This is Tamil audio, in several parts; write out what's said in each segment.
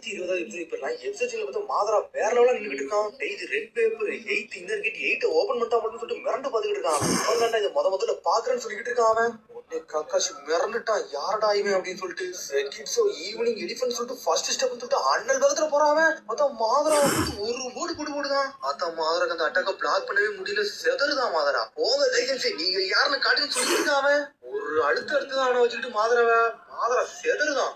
120வது எபிசோட் இப்பலாம் எக்ஸாக்ட்லி பார்த்தா மாதரா வேற லெவல்ல நின்னுட்டு இருக்கான். டேய் இது red paper 8 inner gate 8 open பண்ணிட்டா மட்டும் சொல்லிட்டு மிரண்டு பாத்துக்கிட்டு இருக்கான். அவன் தான்டா இத முதல்ல பாக்குறேன்னு சொல்லிட்டு இருக்கான் அவன். உடனே கக்காஷி மிரண்டுட்டான். யாரடா இவன் அப்படின்னு சொல்லிட்டு கிட்ஸோ ஈவினிங் எலிஃபன்ட் சொல்லிட்டு ஃபர்ஸ்ட் ஸ்டெப்னு சொல்லிட்டு அண்ணல் வேகத்துல போறான் அவன். அதான் மாதரா ஒரு ஓடு போடுதான். அதான் மாதராக்கு அந்த அட்டாக்க பிளாக் பண்ணவே முடியல. செதறுதான் மாதரா. போங்க லைசன்ஸ் நீங்க யாருன்னு காட்டுன்னு சொல்லிட்டு இருக்கான் அவன். ஒரு அடுத்ததான் அவனை வச்சுக்கிட்டு மாதராவ மாதரா செதறுதான்.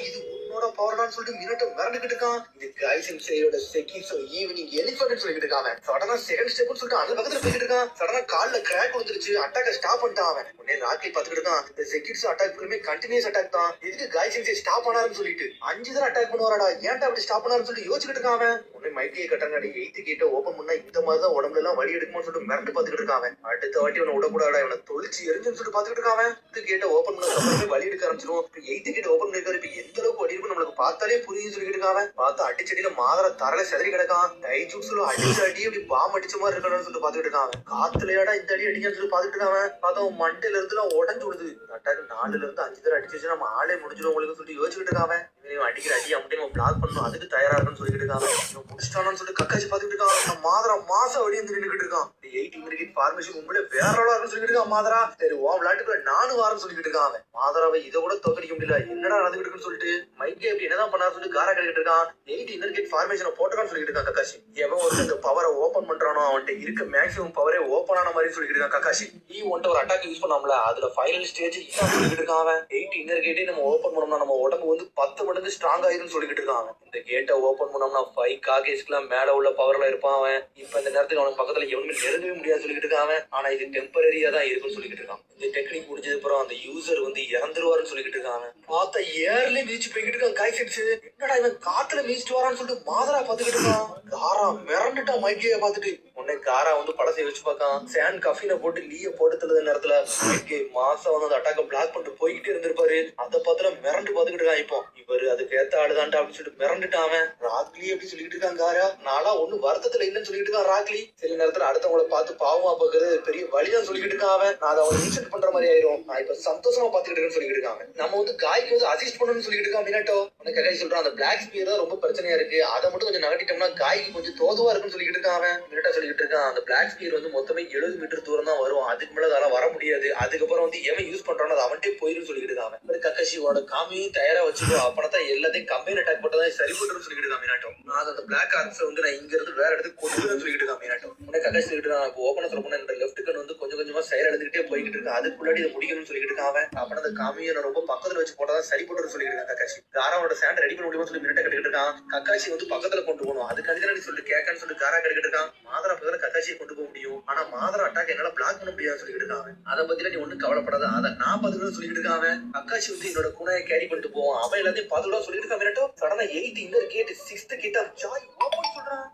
இது உன்னோட பவர்டான்னு சொல்லிட்டு மினட்டோ மிரண்டுகிட்டு இருக்கான். இது கைசிங் சேயோட செகிசோ ஈவினிங் எலிஃபன்ட் சொல்லிட்டு இருக்கான் அவன். சடனா செகண்ட் ஸ்டெப்னு சொல்லிட்டு அந்த பக்கத்துல போயிட்டு இருக்கான். சடனா கால்ல கிராக் வந்துருச்சு. அட்டாக்க ஸ்டாப் பண்ணிட்டான் அவன். உடனே ராக்கி பாத்துக்கிட்டு இருக்கான். இந்த செகிட்ஸ் அட்டாக் ஃபுல்லுமே கண்டினியூஸ் அட்டாக் தான். எதுக்கு கைசிங் சே ஸ்டாப் பண்ணாருன்னு சொல்லிட்டு 5 தடவை அட்டாக் பண்ணுவாரடா. ஏன்டா அப்படி ஸ்டாப் பண்ணாருன்னு சொல்லிட்டு யோசிச்சுட்டு இருக்கான் அவன். உடனே மைக்கே கட்டாங்க 8 கேட்ட ஓபன் பண்ணா இந்த மாதிரி தான் உடம்புல எல்லாம் வலி எடுக்கும்னு சொல்லிட்டு மிரண்டு பாத்துக்கிட்டு இருக்கான் அவன். அடுத்த வாட்டி அவனை விடக்கூடாடா. இவனை தொழிச்சு எரிஞ்சுன்னு சொல்லிட்டு பாத்துக்கிட்டு இருக்கான் அவன். 8 கேட்ட ஓபன் பண்ண அப்புறமே வலி எடுக்க ஆரம்பிச்சிடும். 8 கேட்ட ஓபன் பண்ணிருக்காரு. இப்ப எந்த அளவுக்கு வலி இருக்கும் நம்மளுக்கு பார்த்தாலே புரியுன்னு சொல்லிட்டு இருக்கான். பார்த்தா அடிச்சடியில மாதர தரல செதறி கிடக்கான். டைஜூட்ஸ்ல அடிச்ச அடி அப்படி பாம் அடிச்ச மாதிரி இருக்கணும்னு சொல்லிட்டு பாத்துக்கிட்டு இருக்கான். காத்துலயாடா இந்த அடி அடிக்கன்னு சொல்லி பாத்துட்டு இருக்கான். பார்த்தா மண்டையில இருந்து எல்லாம் உடஞ்சு விடுது. அட்டாக்கு 4ல இருந்து 5 தடவை அடிச்சு நம்ம ஆளே முடிஞ்சிடும் உங்களுக்கு சொல்லிட்டு யோசிச்சுட்டு இருக்கான். அடிக்கிற அடி அப்படி நம்ம பிளாக் பண்ணணும் அதுக்கு தயாரா இருக்குன்னு சொல்லிட்டு இருக்காங்க. முடிச்சிட்டானு சொல்லிட்டு கக்காச்சி பாத்துக்கிட்டு இருக்கான். மாதரா மாசம் வழி வந்து நின்றுட்டு இருக்கான். 8 இன்னர் ஃபார்மேஷன் உண்மையிலே வேற அளவுல இருக்குன்னு சொல்லிட்டு இருக்கான் மாதரா. சரி ஓ விளையாட்டுக்குள்ள 4 வாரம் சொல்லிட்டு இருக்கான். மாதராவை இதை கூட தோக்கடிக்க முடியல. என்னடா நடந்துகிட்டு இருக்குன்னு சொல்லிட்டு மைக்கே அப்படி என்னதான் பண்ணாரு சொல்லிட்டு காரா கட்டிட்டு இருக்கான். 8 இன்னர் ஃபார்மேஷனை போட்டுக்கான்னு சொல்லிட்டு இருக்கான் கக்காசி. எவன் ஒரு இந்த பவரை ஓபன் பண்றானோ அவன்கிட்ட இருக்க மேக்ஸிமம் பவரே ஓபன் ஆன மாதிரி சொல்லிட்டு இருக்கான் கக்காசி. ஒன்ட்ட ஒரு அட்டாக் யூஸ் பண்ணாமல அதுல ஃபைனல் ஸ்டேஜ் இதான் சொல்லிட்டு இருக்கான் அவன். 8 இன்னர் கேட்டே நம்ம ஓபன் பண்ணோம்னா நம்ம உடம்பு வந்து 10 மடங்கு ஸ்ட்ராங் ஆயிருன்னு சொல்லிட்டு இருக்கான். இந்த கேட்டை ஓபன் பண்ணோம்னா 5 காகேஸ்க்குலாம் மேல உள்ள பவர்ல இருப்பான் அவன். இப்ப இந்த நேரத்துக்கு அவனுக்கு பக்கத்துல எவனுமே நெருங்கவே முடியாது சொல்லிட்டு இருக்கான். ஆனா இது டெம்பரரியா தான் இருக்குன்னு சொல்லிட்டு இருக்கான். இந்த டெக்னிக் முடிஞ்சது அப்புறம் அந்த யூசர் வந்து இறந்துருவாருன்னு சொல்லிட்டு இருக்காங்க. பார்த்தா ஏர்லயே மிதிச்சு போய்கிட்டு இருக்கான் கைசிட்ஸ். என்னடா இவன் காத்துல மிதிச்சுட்டு வரான்னு சொல்லிட்டு மாதரா பாத்துக்கிட்டு இருக்கான். காரா மிரண்டுட்டான் மைக்கே பாத்துட்டு. உடனே காரா வந்து படத்தை வச்சு பார்க்கான். சாண்ட் கஃபீனை போட்டு லீய போடுத்துறது நேரத்துல மைக்கே மாசம் வந்து அந்த அட்டாக்க பிளாக் பண்ணிட்டு போய்கிட்டே இருந்திருப்பாரு. அதை பார்த்துல மிரண்டு பாத்துக்கிட்டு இருக்கான். இப்போ இவரு அதுக்கு ஏத்த ஆளுதான்டா அப்படின்னு சொல்லிட்டு மிரண்டுட்டான். ராக்லி அப்படி சொல்லிட்டு இருக்கான் காரா. நாளா ஒண்ணு வருத்தத்துல இல்லைன்னு சொல்லிட்டு இருக்கான் ராக்லி. சில நேரத்துல அடுத்தவங்களை பார்த்து பாவமா பாக்குறது பெரிய வழிதான் சொல்லிட்டு இருக்கான். நான் அதை அவன் இன்சென்ட் பண்ற மாதிரி ஆயிரும். நான் இப்ப சந்தோஷமா பாத்துக்கிட்டு இருக்கேன்னு சொல்லிட்டு இருக்காங்க. நம்ம வந்து காய்க்கு வந்து அசிஸ்ட் பண்ணணும்னு சொல்லிட்டு இருக்கான் மினட்டோ. உனக்கு கதை சொல்றான் அந்த பிளாக் ஸ்பியர் தான் ரொம்ப பிரச்சனையா இருக்கு. அதை மட்டும் கொஞ்சம் நகட்டிட்டோம்னா காய்க்கு கொஞ்சம் தோதுவா இருக்குன்னு சொல்லிட்டு இருக்கான். மினட்டோ சொல்லிட்டு இருக்கான் அந்த பிளாக் ஸ்பியர் வந்து மொத்தமே 70 மீட்டர் தூரம் தான் வரும். அதுக்கு மேல அதெல்லாம் வர முடியாது. அதுக்கப்புறம் வந்து எவன் யூஸ் பண்றானோ அது அவன்கிட்ட போயிரும் சொல்லிட்டு இருக்கான். கக்காஷியோட காமியும் தயாரா வச்சுக்கோ. அப்பதான் எல்லாத்தையும் கம்பைன் அட்டாக் போட்டதான் சரி போட்டுன்னு சொல்லிட்டு இருக்கான் மினாட்டோ. நான் அந்த பிளாக் ஆர்ட்ஸ் வந்து நான் இங்க இருந்து வேற இடத்துக்கு கொண்டு சொல்லிட்டு இருக்கான் மினாட்டோ. உடனே கக்காஷி சொல்லிட்டு இருக்கான் ஓபனா சொல்ல போனா இந்த லெஃப்ட் கன் வந்து கொஞ்சம் கொஞ்சமா சைடு எடுத்துக்கிட்டே போய்கிட்டு இருக்கு. அதுக்குள்ளாடி இதை முடிக்கணும்னு சொல்லிட்டு இருக்கான். அப்ப அந்த காமியை ரொம்ப பக்கத்துல வச்சு போட்டாதான் சரி போட்டு சொல்லிட்டு இருக்கான் கக்காஷி. காராவோட சாண்ட் ரெடி பண்ண முடியுமா சொல்லி மினட்டை கட்டிட்டு இருக்கான். கக்காஷி வந்து பக்கத்துல கொண்டு போகணும். அதுக்காக நீ சொல்லி கேட்கான்னு சொல்லி காரா கட்டிட்டு இருக்கான். மாதரா பக்கத்துல கக்காஷியை கொண்டு போக முடியும். ஆனா மாதரா அட்டாக் என்னால பிளாக் பண்ண முடியாதுன்னு சொல்லிட்டு இருக்கான். அதை பத்தில நீ ஒண்ணும் கவலைப்படாத. அதை நான் பாத்துக்கணும்னு சொல்லிட்டு இருக்கான். கக்காஷி வந்து என்னோட குணையை கேரி பண்ணிட்டு போவான். அவன் எல்லாத்தையும் பாத்துக்கிட்டா சொல்லிட்டு இருக்கான் மினட்டோ. சடனா 8 inner gate 6th gate of joy open சொல்றான்.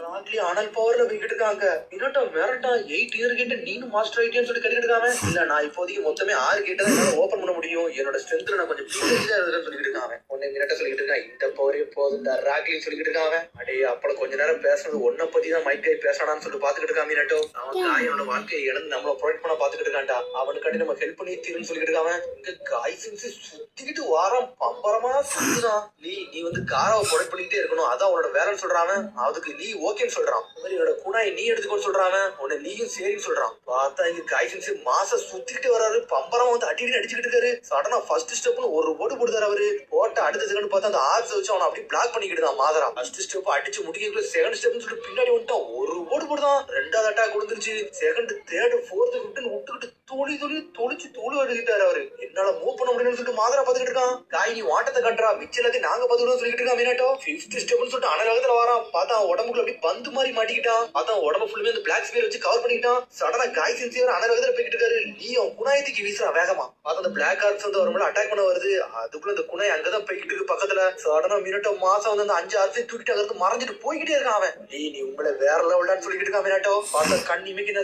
ராக்லி அனல் பவர்ல போய்கிட்டு இருக்காங்க. மினட்டோ மிரண்டா 8 இயர் கேட்ட நீனும் மாஸ்டர் ஆயிட்டேன்னு சொல்லி கட்டிட்டு இருக்காங்க. இல்ல நான் இப்போதைக்கு மொத்தமே 6 கேட்ட தான் என்னால ஓபன் பண்ண முடியும். என்னோட ஸ்ட்ரென்த்ல நான் கொஞ்சம் பீஸா இருக்குன்னு சொல்லிட்டு இருக்காங்க. உடனே மினட்டோ சொல்லிட்டு இருக்கான் இந்த பவரே போதும் ராக்லி சொல்லிட்டு இருக்காங்க. அடே அப்பள கொஞ்ச நேரம் பேசுறது ஒன்ன பத்தி தான் மைக்கை பேசணான்னு சொல்லிட்டு பாத்துக்கிட்டு இருக்கான் மினட்டோ. அவன் காயோட வாழ்க்கையை இழந்து நம்மள ப்ரொடெக்ட் பண்ண பாத்துக்கிட்டு இருக்கான்டா. அவனுக்காண்டி நம்ம ஹெல்ப் பண்ணி தீருன்னு சொல்லிட்டு இருக்காங்க. இங்க காய்சின்ஸ் சுத்திக்கிட்டு வாரம் பம்பரமா சுத்துதான். நீ வந்து காராவை ப்ரொடெக்ட் பண்ணிக்கிட்டே இருக்கணும். அதான் அவனோட வேலைன்னு சொல்றான். அதுக்கு நீ ஓகேன்னு சொல்றான். என்னோட குணாய் நீ எடுத்துக்கோன்னு சொல்றான். உன்னை நீயும் சரின்னு சொல்றான். பார்த்தா இங்க காய்ச்சன்ஸ் மாசம் சுத்திக்கிட்டு வராரு. பம்பரமா வந்து அடிக்கடி அடிச்சுக்கிட்டு இருக்காரு. சடனா ஃபர்ஸ்ட் ஸ்டெப்னு ஒரு ஓடு போடுதாரு அவரு. போட்ட அடுத்த செகண்ட் பார்த்தா அந்த ஆர்ஸ் வச்சு அவனை அப்படி பிளாக் பண்ணிக்கிட்டு தான் மாதரா. ஃபர்ஸ்ட் ஸ்டெப் அடிச்சு முடிக்கல. செகண்ட் ஸ்டெப்னு சொல்லிட்டு பின்னாடி வந்துட்டான். ஒரு ஓடு போடுதான். 2வது அட்டாக் கொடுத்துருச்சு. செகண்ட் தேர்ட் 4th 5th விட்டுக்கிட்டு தொழிச்சு அடிக்கிட்டாரு அவரு. என்னால மூவ் பண்ண முடியும்னு சொல்லிட்டு மாதரா பாத்துக்கிட்டு இருக்கான். காய் நீ வாட்டத்தை கட்டுறா மிச்ச எல்லாத்தையும் நாங்க பாத்துக்கிட்டு சொல்லிட்டு இருக்கான் மினட்டோ. 5th ஸ்டெப்னு சொல்லிட்டு அனலகத்துல வரான். பார்த்தா உடம்புக்குள்ள அப்படி பந்து மாதிரி மாட்டிக்கிட்டான். அதான் உடம்பு ஃபுல்லுமே அந்த பிளாக் ஸ்பியர் வச்சு கவர் பண்ணிட்டான். சடனா காய் சின்சியர் அனலகத்துல போய்கிட்டு இருக்காரு. நீ அவன் குணாயத்துக்கு வீசுறான் வேகமா. பார்த்தா அந்த பிளாக் ஆர்ட்ஸ் வந்து அவர் மேல அட்டாக் பண்ண வருது. அதுக்குள்ள அந்த குணாய் அங்கதான் போய்கிட்டு இருக்கு பக்கத்துல. சடனா மினட்டோ மாசம் வந்து அந்த 5 ஆர்ட்ஸையும் தூக்கிட்டு அங்கிருந்து மறைஞ்சிட்டு போய்கிட்டே இருக்கான் அவன். நீ உங்களை வேற லெவல்டான்னு சொல்லிட்டு இருக்கான் மினட்டோ. பார்த்தா கண்ணிமைக்கு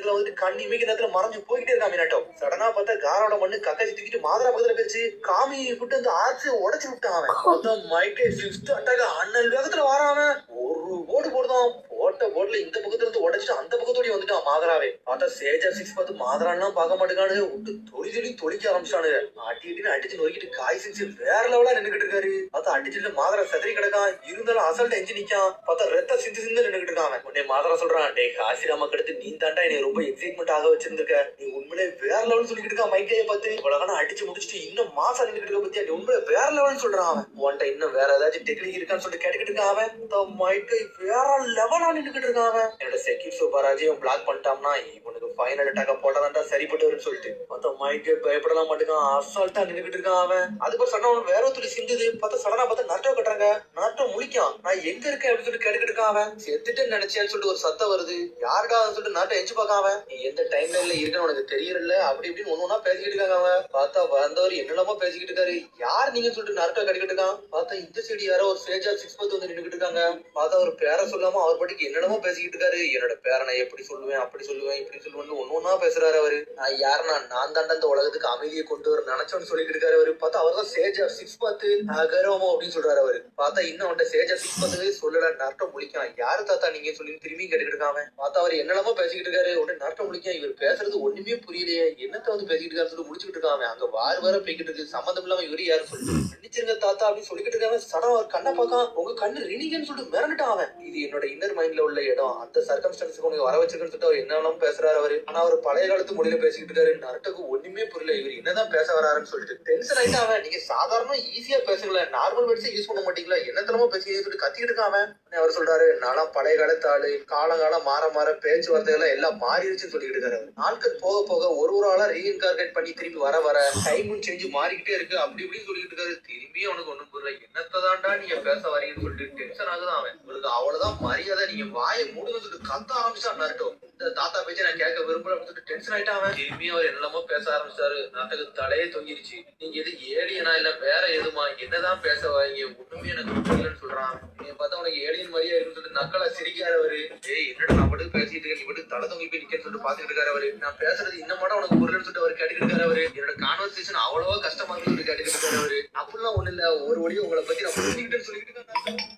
நேரத்துல மறைஞ்சு போய்கிட்டே இருக்கான் மினட்டோ. சடனா பார்த்தா காரோட மண்ணு கக்காச்சி தூக்கிட்டு மாதரா பக்கத்துல போயிடுச்சு. காமி விட்டு அந்த ஆர்ட்ஸை உடைச்சு விட்டான் அவன். மைக்கே 5th அட்டாக் அண்ணல் வேகத்துல வரான். ஒரு ஓடு போடுதான். ஓட்ட போட்ல இந்த பக்கத்துல இருந்து உடைச்சிட்டு அந்த பக்கத்தோடி வந்துட்டான் மாதராவே. பார்த்தா சேஜர் சிக்ஸ் பார்த்து மாதரான்லாம் பார்க்க மாட்டேங்கானு விட்டு தொழிக்க ஆரம்பிச்சானு. அடின்னு அடிச்சு நொறுக்கிட்டு காய் சிக்ஸ் வேற லெவலா நின்னுகிட்டு இருக்காரு. பார்த்தா அடிச்சுட்டு மாதரா செதறி கிடக்கான். இருந்தாலும் அசல்ட்ட எஞ்சி நிக்கான். பார்த்தா ரத்த சிந்து நின்னுகிட்டு இருக்கான். உடனே மாதரா சொல்றான், டே காசிராமா கடுத்து நீ தாண்டா என்னை ரொம்ப எக்ஸைட்மெண்ட் ஆக வச்சிருந்திருக்க. நீ உண்மையிலே வேற லெவல் சொல்லிக்கிட்டு இருக்கா மைக்கையை பார்த்து. இவ்வளவு அடிச்சு முடிச்சுட்டு இன்னும் மாசம் நின்னுகிட்டு இருக்க பத்தியா நீ உண்மையில வேற லெவல்னு சொல்றான் அவன். உன்ட்ட இன்னும் வேற ஏதாச்சும் டெக்னிக் இருக்கான்னு சொல்லிட்டு கேட்டுக்கிட்டு இருக்கான் அவன். இந்த மைக்கை வேற லெவலா நின்னுகிட்டு இருக்கான் அவன். என்னோட செக்யூர் சூப்பராஜையும் பிளாக் பண்ணிட்டான்னா இவனுக்கு ஃபைனல் அட்டாக்க போட்டதான்டா சரிப்பட்டு வரும்னு சொல்லிட்டு மொத்த மைக்கை பயப்படலாம் மாட்டேங்கான். அசால்ட்டா நின்னுகிட்டு இருக்கான் அவன். அதுக்கு சடனா அவன் வேற ஒருத்தர் சிந்துது. பார்த்தா சடனா பார்த்தா நட்டோ கட்டுறாங்க. நட்டோ முழிக்கான். நான் எங்க இருக்கேன் அப்படின்னு சொல்லிட்டு கேட்டுக்கிட்டு இருக்கான் அவன். செத்துட்டு நினைச்சேன்னு சொல்லிட்டு ஒரு சத்தம் வருது. யாருடா சொல்லிட்டு நாட்டை எஞ்சி பார்க்காம நீ எந்த டைம் லைன்ல இருக்கன்னு உனக்கு தெரியல அப்படி இப்படின்னு ஒண்ணு ஒண்ணா பேசிக்கிட்டு இருக்காங்க அவன். பார்த்தா வந்தவர் என்னெல்லாமோ பேசிக்கிட்டு இருக்காரு. யார் நீங்க சொல்லிட்டு நரட்டா கடிக்கிட்டு இருக்கான். பார்த்தா இந்த சைடு யாரோ ஒரு சேஜா சிக்ஸ் பத்து வந்து நின்னுகிட்டு இருக்காங்க. பார்த்தா ஒரு பேரை சொல்லாம அவர் பாட்டுக்கு என்னென்னமோ பேசிக்கிட்டு இருக்காரு. என்னோட பேரை நான் எப்படி சொல்லுவேன் அப்படி சொல்லுவேன் இப்படி சொல்லுவேன்னு ஒண்ணு ஒண்ணா பேசுறாரு அவரு. நான் யாருன்னா நான் தாண்டா இந்த உலகத்துக்கு அமைதியை கொண்டு வர நினைச்சோன்னு சொல்லிட்டு இருக்காரு அவரு. பார்த்தா அவர் தான் சேஜா சிக்ஸ் பத்து கௌரவமோ அப்படின்னு சொல்றாரு அவரு. பார்த்தா இன்னும் அவன்கிட்ட சேஜா சிக்ஸ் பத்து சொல்லல. நரட்டை முடிக்கான். யாரு தாத்தா நீங்க சொல்லி திரும்பி கேட்டுக்கிட்டு இருக்காங்க. பார்த்தா அவர் என்னெல்லாமோ பேசிக்கிட்டு இருக்காரு. உடனே நரட்டை முடிக்க இவர் பேசுறது ஒண்ணுமே புரியலையே. என்னத்த வந்து பேசிக்கிட்டு இருக்காரு சொல்லி முடிச்சுக்கிட்டு இருக்காங்க. அங்க வார போய்கிட்டு இருக்கு. சம்பந்தம் இல்லாம இவரு யாரும் சொல்லி நினைச்சிருங்க தாத்தா அப்படின்னு சொல்லிக்கிட்டு இருக்காங்க. சடம் அவர் கண்ணை பார்க்கான். உங்க கண்ணு ரினிகன்னு சொல்லிட்டு மிரண்டுட்டான் அவன். இது என்னோட இன்னர் மைண்ட்ல உள்ள இடம். அந்த சர்க்கம்ஸ்டன்ஸுக்கு உனக்கு வர வச்சிருக்குன்னு சொல்லிட்டு அவர் என்னெல்லாம் பேசுறாரு அவரு. ஆனா அவர் பழைய காலத்து மொழியில பேசிக்கிட்டு இருக்காரு. நரட்டுக்கு ஒண்ணுமே புரியல. இவர் என்னதான் பேச வராருன்னு சொல்லிட்டு டென்ஷன் ஆயிட்டா அவன். நீங்க சாதாரண ஈஸியா பேசுங்கள, நார்மல் வேர்ட்ஸே யூஸ் பண்ண மாட்டீங்களா, என்னத்தனமா பேசுறீங்கன்னு சொல்லிட்டு கத்திக்கிட்டு இருக்கான் அவன். அவர் சொல்றாரு, நானா பழைய காலத்து ஆளு, காலங்காலம் மாற பேச்சுவார்த்தைகள் எல்லாம் மாறிடுச்சுன்னு சொல்லிட்டு இருக்காரு. நாட்கள் போக போக ஒரு ஆளா ரீஇன்கார்னேட் பண்ணி திருப்பி வர டைமும் சேஞ்ச் மாறிக்கிட்டே இருக்கு அப்படி இப்படின்னு சொல்லிட்டு இருக்காரு. திரும்பி அவனுக்கு ஒண்ணும் புரியல. என்னத்ததான்டா நீங்க பேச வரீங்கன்னு சொல்லிட்டு டென்ஷன் ஆகுதான் அவன். உங்களுக்கு அவ்வளவுதான் மரியாதை, நீங்க வாயை மூடுன்னு சொல்லிட்டு கத்த ஆரம்பிச்சான் நரட்டோ. இந்த தாத்தா பேச்சை நான் கேட்க விரும்பல அப்படின்னு சொல்லிட்டு டென்ஷன் ஆயிட்டா அவன். திரும்பி அவர் என்னெல்லாமோ பேச ஆரம்பிச்சாரு. நாட்டுக்கு தலையே தொங்கிருச்சு. நீங்க எது ஏலியனா இல்ல வேற எதுமா, என்னதான் பேச வாங்க ஒண்ணுமே எனக்கு புரியலன்னு சொல்றான். நீங்க பார்த்தா உனக்கு ஏலியன் மாதிரியா இருக்குன்னு சொல்லிட்டு நக்கலா சிரிக்காரு அவரு. ஏய் என்னடா நான் மட்டும் பேசிட்டு இருக்கேன், நீ மட்டும் தலை தொங்கி போய் நிக்கன்னு சொல்லிட்டு பாத்துக்கிட்டு இருக்காரு அவரு. நான் பேசுறது இன்னும் மட்டும் உனக்கு புரியலன்னு சொல்லிட்டு அவர் கேட்டுக்கிட்டு இருக்காரு அவரு. என்னோட கான்வர்சேஷன் அவ்வளவா கஷ்டமா இருக்குன்னு சொல்லி கேட்டுக்கிட்டு இருக்காரு அவரு. அப்படிலாம் ஒண்ணு இல்ல, ஒரு வழியும் உங்களை பத்தி நான் புரிஞ்சுக்கிட்டேன்னு சொல்லிட்டு இருக்காரு.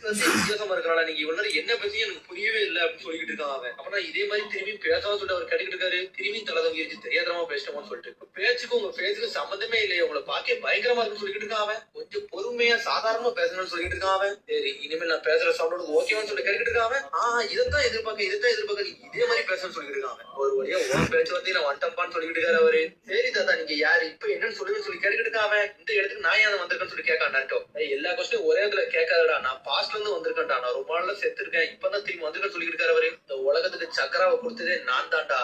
வித்தியாசமா இருக்கனால நீங்க இவ்வளவு நேரம் என்ன பேசி எனக்கு புரியவே இல்லை அப்படின்னு சொல்லிட்டு இருக்கான் அவன். அப்ப இதே மாதிரி திரும்பி பேசாம சொல்லிட்டு அவர் கேட்டுக்கிட்டு இருக்காரு. திரும்பி தலை தொங்கிருச்சு, தெரியாதமா பேசிட்டோம்னு சொல்லிட்டு. பேச்சுக்கு உங்க பேச்சுக்கு சம்பந்தமே இல்லையே, உங்களை பாக்க பயங்கரமா இருக்குன்னு சொல்லிட்டு இருக்கான் அவன். கொஞ்சம் பொறுமையா சாதாரணமா பேசணும்னு சொல்லிட்டு இருக்கான் அவன். சரி இனிமேல் நான் பேசுற சவுண்ட் ஓகேவான்னு சொல்லி கேட்டுக்கிட்டு இருக்கான் அவன். இதைத்தான் எதிர்பார்க்க நீ இதே மாதிரி பேசணும்னு சொல்லிட்டு இருக்கான் அவன். ஒரு வழியா உன் பேச்சு வந்து நான் வந்துட்டப்பான்னு சொல்லிட்டு இருக்காரு அவரு. சரி தாத்தா நீங்க யாரு இப்ப என்னன்னு சொல்லுன்னு சொல்லி கேட்டுக்கிட்டு இருக்கான் அவன். இந்த இடத்துக்கு நான் ஏன் வந்திருக்கேன்னு சொல்லி கேட்கான் நட்டோ. எல்லா கொஸ்டியும் ஒரே இதுல கேட்காதடா, நான் பாஸ்ட்ல இருந்து வந்திருக்கேன்டா, நான் ரொம்ப நாள்ல செத்து இருக்கேன், இப்பதான் திரும்பி வந்திருக்கேன்னு சொல்லிட்டு இருக்காரு அவரு. இந்த உலகத்துக்கு சக்கராவை கொடுத்ததே நான் தாண்டா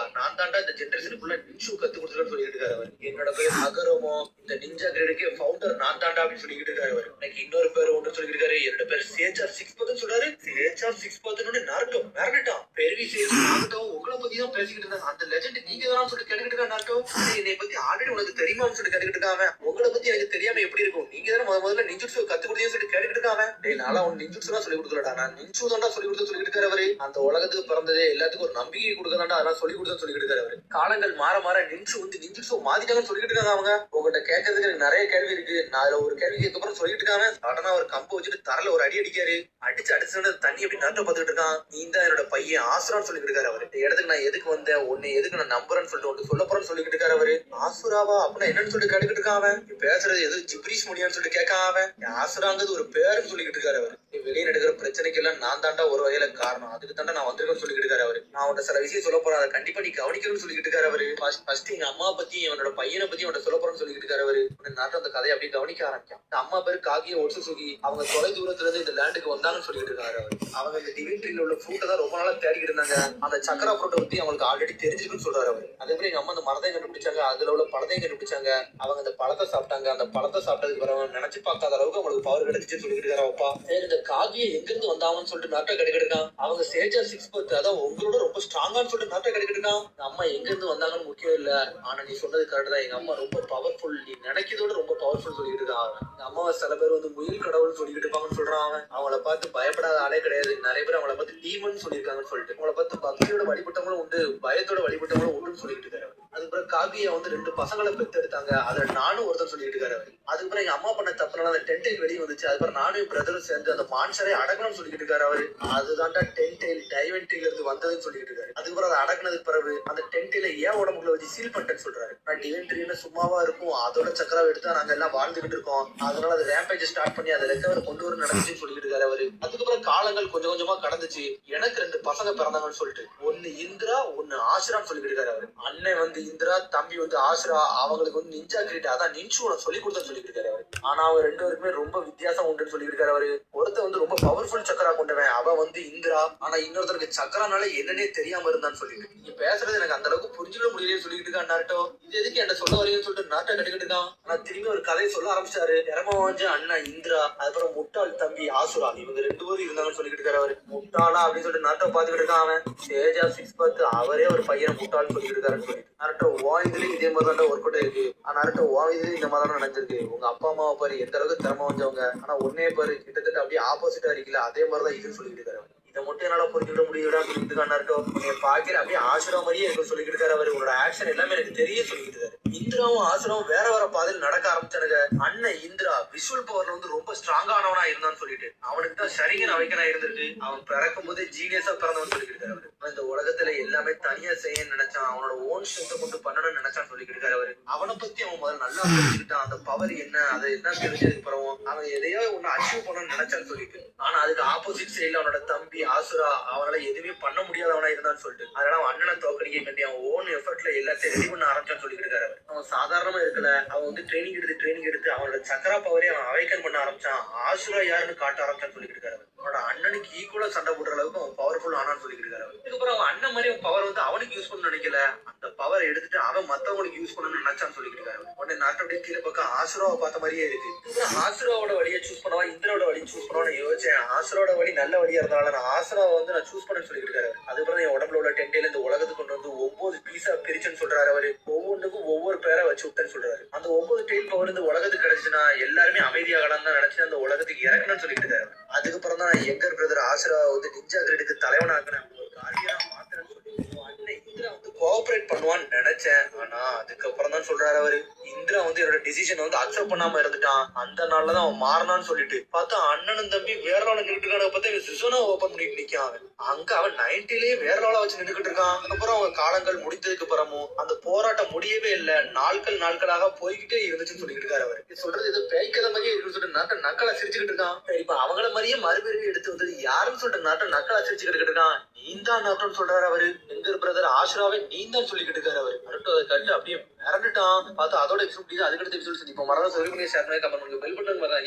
இந்த ஜெனரேஷனுக்குள்ள நிஞ்சு கத்து கொடுத்துருக்கேன்னு சொல்லிட்டு இருக்காரு அவர். என்னோட பேர் அகரோமோ, இந்த நிஞ்சா கிரேடுக்கு ஃபவுண்டர் நான் தாண்டா அப்படின்னு சொல்லிட்டு இருக்காரு அவர். எனக்கு இன்னொரு பேர் ஒன்று சொல்லிட்டு இருக்காரு. என்னோட பேர் சேஜார் சிக்ஸ் பத்துன்னு சொல்றாரு. சேஜார் சிக்ஸ் பத்துன்னு நாருட்டோ மிரண்டுட்டான். பெருவி சேஜ் நாருட்டோ உங்களை பத்தி தான் பேசிக்கிட்டு இருந்தாங்க. அந்த லெஜெண்ட் நீங்க தான் சொல்லிட்டு கேட்டுக்கிட்டு இருக்கா நாருட்டோ. என்னை பத்தி ஆல்ரெடி உனக்கு தெரியுமான்னு சொல்லிட்டு கேட்டுக்கிட்டு இருக்காங்க. உங்களை பத்தி எனக்கு தெரியாம எப்படி இருக்கும், நீங்க தானே முதல்ல நிஞ்சுட்சு கத்து கொடுத்தீங்கன்னு சொல்லிட்டு கேட்டுக்கிட்டு இருக்காங்க. நாளா உன் நிஞ்சுட்சு தான் சொல்லி கொடுக்கலடா, நான் நிஞ்சு தாண்டா சொல்லி கொடுத்து சொல்லிட்டு இருக்காரு அவரு. அந்த உலகத்துக்கு பிறந்ததே எல்லாத்துக்கும் ஒரு நம்பிக்கை கொடுக்கதாண்டா, அதெல்லாம் சொல்லி கொடுத்து சொல்லிட்டு இருக்காரு அவரு. காலங்கள் மாற நிஞ்சு வந்து நிஞ்சுட்சு மாத்திட்டாங்கன்னு சொல்லிட்டு இருக்காங்க அவங்க. உங்ககிட்ட கேட்கறதுக்கு எனக்கு நிறைய கேள்வி இருக்கு. நான் அதுல ஒரு கேள்வி கேட்கப்பறம் சொல்லிட்டு இருக்காங்க. சடனா ஒரு கம்பு வச்சுட்டு தரல ஒரு அடி அடிக்காரு. அடிச்சு தண்ணி அப்படி நாட்டை பார்த்துட்டு இருக்கான். நீ தான் என்னோட பையன் ஆசுரான்னு சொல்லிட்டு இருக்காரு அவரு. இந்த இடத்துக்கு நான் எதுக்கு வந்தேன், உன்னை எதுக்கு நான் நம்புறேன்னு சொல்லிட்டு ஒன்று சொல்ல போறேன்னு சொல்லிட்டு இருக்காரு அவரு. ஆசுராவா அப்படின்னா என்னன்னு சொல்லிட்டு கேட்டுக்கிட்டு இருக்கான் அவன். பேசுறது எது ஜிப்ரீஷ் மொழியான்னு சொல்லிட்டு கேட்கான் அவன். ஆசுராங்கிறது ஒரு பேருன்னு சொல்லிட்டு இருக்காரு அவரு. வெளியே நடக்கிற பிரச்சனைக்கு எல்லாம் நான் தாண்டா ஒரு வகையில காரணம், அதுக்கு தாண்டா நான் வந்திருக்கேன்னு சொல்லிட்டு இருக்காரு அவரு. நான் அவன் சில விஷயம் சொல்ல போறேன், அதை கண்டிப்பா நீ கவனிக்கணும்னு சொல்லிட்டு இருக்காரு அவரு. ஃபர்ஸ்ட் எங்க அம்மா பத்தி என்னோட பையனை பத்தி அவன் சொல்ல போறேன்னு சொல்லிட்டு இருக்காரு அவரு. நாட்டம் அந்த கதையை அப்படி கவனிக்க ஆரம்பிக்கும். இந்த அம்மா பேரு காகிய ஒட்சுசுகி. அவங்க தொலை தூரத்துல இருந்து இந்த லேண்டுக்கு வந்தாங்கன்னு சொல்லிட்டு இருக்காரு அவரு. அவங்க இந்த டிவின்ட்ரியில உள்ள ஃப்ரூட்டை தான் ரொம்ப நாளா தேடிக்கிட்டு இருந்தாங்க. அந்த சக்கரா ஃப்ரூட்டை பத்தி அவங்களுக்கு ஆல்ரெடி தெரிஞ்சிருக்குன்னு சொல்றாரு அவரு. அதே மாதிரி எங்க அம்மா அந்த மரத்தையும் கண்டுபிடிச்சாங்க, அதுல உள்ள பழத்தையும் கண்டுபிடிச்சாங்க. அவங்க அந்த பழத்தை சாப்பிட்டாங்க. அந்த பழத்தை சாப்பிட்டதுக்கு பிறகு நினைச்சு பார்க்காத அளவுக்கு அவங்களுக்கு பவர் கிடைச்சிச்சுன்னு சொல்லிட்டு இருக்காரு அப்பா. சரி இந்த காகிய எங்கிருந்து வந்தாங்கன்னு சொல்லிட்டு நாட்டை கிடைக்கிட்டு அவங்க சேஜர் சிக்ஸ் பத்து அதான் உங்களோட ரொம்ப ஸ்ட்ராங்கான்னு சொல்லிட்டு நாட்டை கிடைக்கிட்டு அம்மா எங்க இருந்து வந்தாங்கன்னு முக்கியம் இல்ல, ஆனா நீ சொன்னது கரெக்ட் தான், எங்க அம்மா ரொம்ப பவர்ஃபுல், நீ நினைக்கிறதோட ரொம்ப பவர்ஃபுல் சொல்லிட்டு இருக்கான். எங்க அம்மாவை சில பேர் வந்து முயல் கடவுள்னு சொல்லிட்டு இருப்பாங்கன்னு சொல்றான் அவன். அவங்கள பார்த்து பயப்படாத ஆளே கிடையாது, நிறைய பேர் அவங்கள பார்த்து டீமன் சொல்லியிருக்காங்கன்னு சொல்லிட்டு அவங்கள பார்த்து பக்தியோட வழிபட்டவங்களும் உண்டு, பயத்தோட வழிபட்டவங்களும் உண்டுன்னு சொல்லிட்டு இருக்காரு. அதுக்கப்புறம் காகிய வந்து 2 பசங்களை பெத்தெடுத்தாங்க, அதுல நானும் ஒருத்தர் சொல்லிட்டு இருக்காரு. அதுக்கப்புறம் எங்க அம்மா பண்ண தப்புனால அந்த டென்ட் வெளியே வந்துச்சு. அதுக்கப்புறம் நானும் பிரதரும் சேர்ந்து அந்த மான்சரை அடக்கணும்னு சொல்லிட்டு இருக்காரு அவரு. அதுதான்டா டென் டெயில் டைவென்ட்ரில இருந்து வந்ததுன்னு சொல்லிட்டு இருக்காரு. அதுக்கப்புறம் அதை அடக்குனதுக்கு பிறகு அந்த டென்ட்ல ஏன் உடம்புக்குள்ள வச்சு சீல் பண்ணிட்டேன்னு சொல்றாரு. நான் டிவென்ட்ரின்னு சும்மாவா இருக்கும், அதோட சக்கராவை எடுத்தா நாங்க எல்லாம் வாழ்ந்துகிட்டு இருக்கோம், அதனால அது ரேம்பேஜ் ஸ்டார்ட் பண்ணி அதை ரெக்கவர் கொண்டு வர நடந்துச்சுன்னு சொல்லிட்டு இருக்காரு அவரு. அதுக்கப்புறம் காலங்கள் கொஞ்சம் கொஞ்சமா கடந்துச்சு. எனக்கு 2 பசங்க பிறந்தாங்கன்னு சொல்லிட்டு, ஒன்னு இந்திரா ஒன்னு ஆசுரான்னு சொல்லிட்டு இருக்காரு அவரு. அண்ணன் வந்து இந்திரா, தம்பி வந்து ஆசுரா. அவங்களுக்கு வந்து நிஞ்சா கிரீட் அதான் நின்சு சொல்லி கொடுத்தேன்னு சொல்லிட்டு இருக்காரு அவரு. ஆனா அவர் 2 பேருக்குமே ரொம்ப வித்தியாசம் உண்டுன்னு சொல்லிட்டு இருக்காரு அவரு. ஒருத்த வந்து ரொம்ப பவர்ஃபுல் சக்கரா கொண்டவன், அவ வந்து இந்திரா. ஆனா இன்னொருத்தருக்கு சக்கரானால என்னன்னே தெரியாம இருந்தான்னு சொல்லிட்டு, நீ பேசுறது எனக்கு அந்த அளவுக்கு புரிஞ்சுக்க முடியலன்னு சொல்லிட்டு இருக்கான் நாருட்டோ. இது எதுக்கு என்ன சொல்ல வரீங்கன்னு சொல்லிட்டு நாட்டை கட்டிக்கிட்டு இருக்கான். ஆனா திரும்பி ஒரு கதையை சொல்ல ஆரம்பிச்சாரு. இறமவாஞ்ச அண்ணா இந்திரா, அதுக்கப்புறம் முட்டாள் தம்பி ஆசுரா, இவங்க 2 பேரும் இருந்தாங்கன்னு சொல்லிட்டு இருக்காரு அவரு. முட்டாளா அப்படின்னு சொல்லிட்டு நாட்டை பாத்துக்கிட்டு இருக்கான் அவன். தேஜா 6 பார்த்து அவரே ஒரு பையனை முட்டாள்னு சொல்லிட்டு இருக்காருன்னு சொல்லிட்டு, நாருட்டோ உன் இதுலயும் இதே மாதிரி தான் ஒர்க் அவுட் இருக்கு. நாருட்டோ உன் இதுலயும் இந்த மாதிரி தான் நடந்திருக்கு. உங்க அப்பா அம்மாவை பாரு எந்த அளவுக்கு திறமை வந்தவங்க, ஆனா உன்னே பாரு கிட்டத்தட்ட அப்படியே ஆப்போசிட்டா இருக்கல, அதே மாதிரிதான் இதுன்னு சொல்லிட்டு இருக்காரு. இதை மட்டும் என்னால புரிஞ்சுக்கிட முடியுதா சொல்லிட்டு இருக்காரு. உன்னை பாக்கிற அப்படியே ஆசுரா மாதிரியே இருக்கு சொல்லிட்டு இருக்காரு அவரு. உன்னோட ஆக்ஷன் எல்லாமே எனக்கு தெரிய சொல்லிட்டு இருக்காரு. இந்திராவும் ஆசுராவும் வேற வேற பாதையில் நடக்க ஆரம்பிச்சானுங்க. அண்ணன் இந்திரா விஷுவல் பவர்ல வந்து ரொம்ப ஸ்ட்ராங்கானவனா இருந்தான்னு சொல்லிட்டு, அவனுக்கு தான் சரிங்கன்னு அவைக்கனா இருந்திருக்கு. அவன் பிறக்கும் போதே ஜீனியஸா பிறந்தவன் சொல்லிட்டு இருக்காரு அவரு. இந்த உலகத்துல எல்லாமே தனியா செய்யன்னு நினைச்சான், அவனோட ஓன் ஸ்ட்ரென்த்தை கொண்டு பண்ணணும்னு நினைச்சான்னு சொல்லிட்டு இருக்காரு அவரு. அவனை பத்தி அவன் முதல்ல நல்லா புரிஞ்சுக்கிட்டான். அந்த பவர் என்ன, அதை என்ன தெரிஞ்சதுக்கு பிறகு அவன் எதையோ ஒண்ணு அச்சீவ் பண்ணணும்னு நினைச்சான்னு சொல்லிட்டு, ஆனா அதுக்கு ஆப்போசிட் சைட்ல அவனோட தம்பி ஆசுரா அவனால எதுவுமே பண்ண முடியாதவனா இருந்தான்னு சொல்லிட்டு, அதனால அவன் அண்ணனை தோக்கடிக்க வேண்டிய அவன் ஓன் எஃபர்ட்ல எல்லாத்தையும் ரெடி பண்ண ஆரம்பிச்சான்னு சொல்லிட்டு இருக்காரு அவர். அவன் சாதாரணமா இருக்கல, அவன் வந்து ட்ரைனிங் எடுத்து அவனோட சக்கரா பவரே அவன் அவைக்கன் பண்ண ஆரம்பிச்சான். ஆசுரா யாருன்னு காட்ட ஆரம்பிச்சான்னு சொல்லிட்டு இருக்காரு அவர். அவனோட அண்ணனுக்கு ஈக்குவலா சண்டை போடுற அளவுக்கு அவன் பவர்ஃபுல் ஆனான்னு சொல்லிட்டு இருக்காரு அவர். இதுக்கப்புறம் அவன் அண்ணன் மாதிரி அவன் பவர் வந்து அவனுக்கு யூஸ் பண்ண நினைக்கல, அந்த பவர் எடுத்துட்டு அவன் மத்தவங்களுக்கு யூஸ் பண்ணணும்னு நினைச்சான்னு சொல்லிட்டு இருக்காரு. உடனே நாட்டோடைய கீழே பக்கம் ஆசுராவை பார்த்த மாதிரியே இருக்கு. ஆசுராவோட வழியை சூஸ் பண்ணவா இந்திராவோட வழியை சூஸ் பண்ணவான்னு யோசிச்சேன். ஆசுராவோட வழி நல்ல வழியா இருந்தாலும் நான் ஆசுராவை வந்து நான் சூஸ் பண்ணு சொல்லிட்டு இருக்காரு. அதுக்கப்புறம் என் உடம்புல உள்ள டென்டைல இந்த உலகத்துக்கு கொண்டு வந்து 9 பீஸா பிரிச்சுன்னு சொல்றாரு அவரு. ஒவ்வொன்றுக்கும் ஒவ்வொரு பேரை வச்சு விட்டேன்னு சொல்றாரு. அந்த 9 டெயில் பவர் இந்த உலகத்துக்கு கிடைச்சுன்னா எல்லாருமே அமைதியாகலாம் தான் நினைச்சு அந்த உலகத்துக்கு இறக்கணும்னு சொல்லிட்டு இருக்காரு. அதுக்கப்புறம் தான் எங்கர் பிரதர் ஆசுரா வந்து நிஞ்சா கிரீடுக்கு தலைவனாக்குறேன், ஒரு காரியனா மாத்திரன்னு சொல்லி அண்ணன் இந்திரா வந்து கோஆபரேட் பண்ணுவான்னு நினைச்சேன். ஆனா அதுக்கப்புறம் தான் சொல்றாரு அவரு, இந்திரா வந்து என்னோட டிசிஷன் வந்து அக்செப்ட் பண்ணாம இருந்துட்டான். அந்த நாள்லதான் அவன் மாறினான்னு சொல்லிட்டு பார்த்தா அண்ணனும் தம்பி வேற நாள் நின்றுட்டு இருக்கான பார்த்தா சிசோனா ஓபன் பண்ணிட்டு நிக்கான் அவன். அங்க அவன் 90லயே வேற நாளா வச்சு நின்றுட்டு இருக்கான். அதுக்கப்புறம் அவன் காலங்கள் முடிந்ததுக்கு அப்புறமும் அந்த போராட்டம் முடியவே இல்லை, நாட்களாக போய்கிட்டே இருந்துச்சுன்னு சொல்லிட்டு இருக்காரு அவர். சொல்றது ஏதோ பேய்க்கத மாதிரியே இருக்குன்னு சொல்லிட்டு நாட்டை நக்கலா சிரிச்சுக்கிட்டு இருக்கான். இப்ப அவங்கள மாதிரியே மறுபிறவி எடுத்து வந்தது யாருன்னு சொல்லிட்டு நாட்டை நக்கலா சிரிச்சுக்கிட்டு இருக்கான். நீந்தான் நாட்டம்னு சொல்றாரு அவரு. எங்கர் பிரதர் ஆசுராவை நீந்தான் சொல்லிக்கிட்டு இருக்காரு அவரு. அடுத்து அதை கட்டு அப்படியே மிரண்டுட்டான். பார்த்து அதோட எபிசோட் அதுக்கடுத்த எபிசோட் சந்திப்போம். மறந்து ஷேர் பண்ணி கமெண்ட் பண்ணுங்க. பெல் பட்டன் வரலாம்.